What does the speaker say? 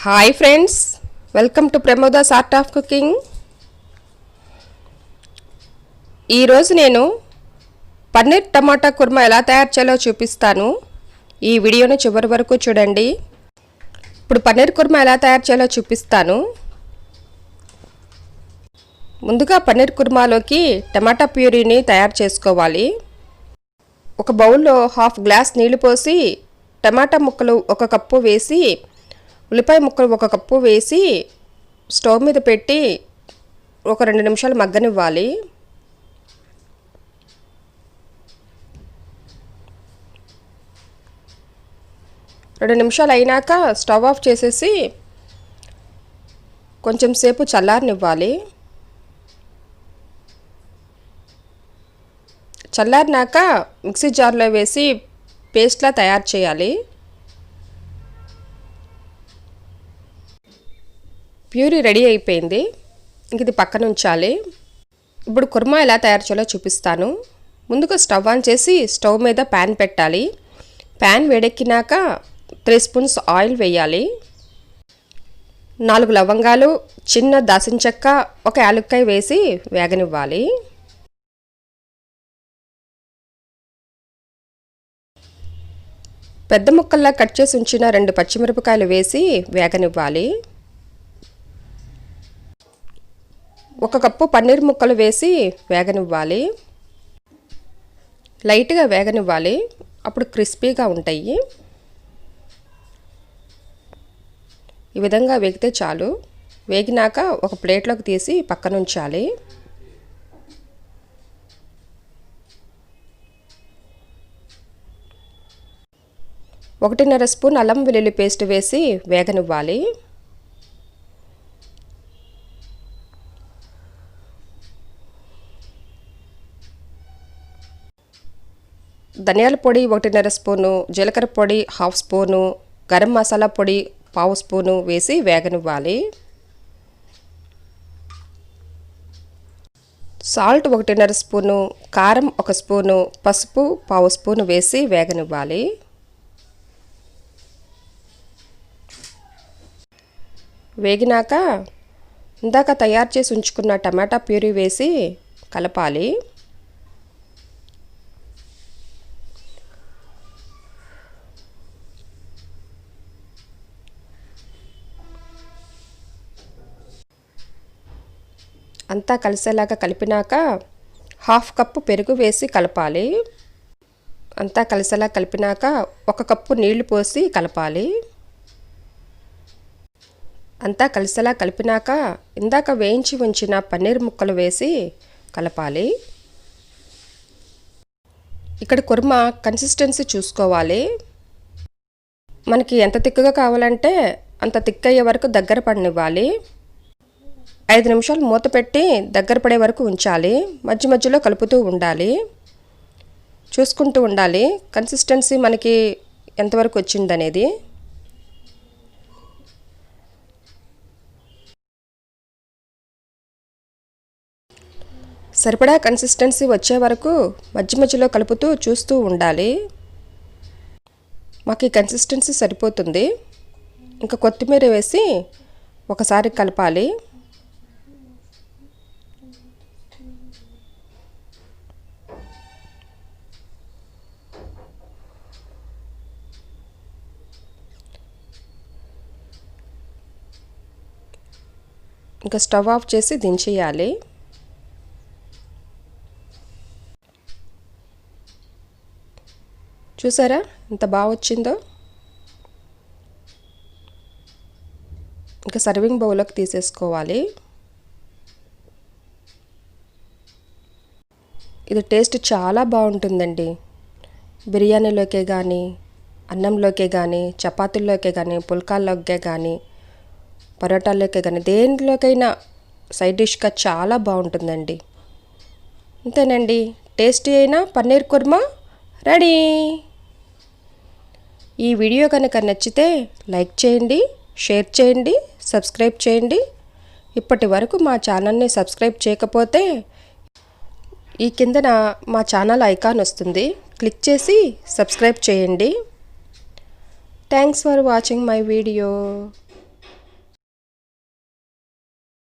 Hi friends, welcome to Pramoda's art of cooking. ఈరోజు నేను పన్నీర్ టమాటా కుర్మా ఎలా తయారు చేయాలో చూపిస్తాను. ఈ వీడియోని చివరి వరకు చూడండి. ఇప్పుడు పన్నీర్ కుర్మా ఎలా తయారు చేయాలో చూపిస్తాను. ముందుగా పన్నీర్ కుర్మాలోకి టమాటా ప్యూరీని తయారు చేసుకోవాలి. ఒక బౌల్లో హాఫ్ గ్లాస్ నీళ్లు పోసి టమాటా ముక్కలు ఒక కప్పు వేసి ఉల్లిపాయ ముక్కలు ఒక కప్పు వేసి స్టవ్ మీద పెట్టి ఒక 2 నిమిషాలు మగ్గనివ్వాలి. రెండు నిమిషాలు అయినాక స్టవ్ ఆఫ్ చేసేసి కొంచెం సేపు చల్లారనివ్వాలి. చల్లారినాక మిక్సీ జార్లో వేసి పేస్ట్లా తయారు చేయాలి. ప్యూరీ రెడీ అయిపోయింది. ఇంక ఇది పక్కన ఉంచాలి. ఇప్పుడు కుర్మా ఎలా తయారు చేయాలో చూపిస్తాను. ముందుగా స్టవ్ ఆన్ చేసి స్టవ్ మీద ప్యాన్ పెట్టాలి. ప్యాన్ వేడెక్కినాక 3 స్పూన్స్ ఆయిల్ వేయాలి. 4 లవంగాలు, చిన్న దాల్చిన చెక్క, ఒక యాలక్కాయ వేసి వేగనివ్వాలి. పెద్ద ముక్కల్లా కట్ చేసి ఉంచిన 2 పచ్చిమిరపకాయలు వేసి వేగనివ్వాలి. 1 కప్పు పన్నీర్ ముక్కలు వేసి వేగనివ్వాలి. లైట్గా వేగనివ్వాలి, అప్పుడు క్రిస్పీగా ఉంటాయి. ఈ విధంగా వేగితే చాలు. వేగినాక ఒక ప్లేట్లోకి తీసి పక్కన ఉంచాలి. ఒకటిన్నర స్పూన్ అల్లం వెల్లుల్లి పేస్ట్ వేసి వేగనివ్వాలి. ధనియాల పొడి 1.5 స్పూను, జీలకర్ర పొడి 1/2 స్పూను, గరం మసాలా పొడి 1/2 స్పూను వేసి వేగనివ్వాలి. సాల్ట్ 1.5 స్పూను, కారం 1 స్పూను, పసుపు 1/2 స్పూను వేసి వేగనివ్వాలి. వేగినాక ఇందాక తయారు చేసి ఉంచుకున్న టమాటా ప్యూరీ వేసి కలపాలి. అంతా కలిసేలాగా కలిపినాక 1/2 కప్పు పెరుగు వేసి కలపాలి. అంతా కలిసేలా కలిపినాక 1 కప్పు నీళ్లు పోసి కలపాలి. అంతా కలిసేలా కలిపినాక ఇందాక వేయించి ఉంచిన పన్నీర్ ముక్కలు వేసి కలపాలి. ఇక్కడ కుర్మా కన్సిస్టెన్సీ చూసుకోవాలి. మనకి ఎంత తిక్కుగా కావాలంటే అంత తిక్ అయ్యే వరకు దగ్గర పడనివ్వాలి. 5 నిమిషాలు మూత పెట్టి దగ్గర పడే వరకు ఉంచాలి. మధ్య మధ్యలో కలుపుతూ ఉండాలి. చూసుకుంటూ ఉండాలి కన్సిస్టెన్సీ మనకి ఎంతవరకు వచ్చిందనేది. సరిపడా కన్సిస్టెన్సీ వచ్చే వరకు మధ్య మధ్యలో కలుపుతూ చూస్తూ ఉండాలి. మాకు ఈ కన్సిస్టెన్సీ సరిపోతుంది. ఇంకా కొత్తిమీర వేసి ఒకసారి కలపాలి. ఇంకా స్టవ్ ఆఫ్ చేసి దించేయాలి. చూసారా ఎంత బాగా వచ్చిందో. ఇంకా సర్వింగ్ బౌల్లోకి తీసేసుకోవాలి. ఇది టేస్ట్ చాలా బాగుంటుందండి. బిర్యానీలోకే కానీ, అన్నంలోకే కానీ, చపాతీల్లోకే కానీ, పుల్కాల్లోకే కానీ, పరోటాల్లోకే కానీ, దేనిలోకైనా సైడ్ డిష్గా చాలా బాగుంటుందండి. అంతేనండి, టేస్టీ అయిన పన్నీర్ కుర్మా రెడీ. ఈ వీడియో కనుక నచ్చితే లైక్ చేయండి, షేర్ చేయండి, సబ్స్క్రైబ్ చేయండి. ఇప్పటి వరకు మా ఛానల్ని సబ్స్క్రైబ్ చేయకపోతే ఈ కిందన మా ఛానల్ ఐకాన్ వస్తుంది, క్లిక్ చేసి సబ్స్క్రైబ్ చేయండి. Thanks for watching my video.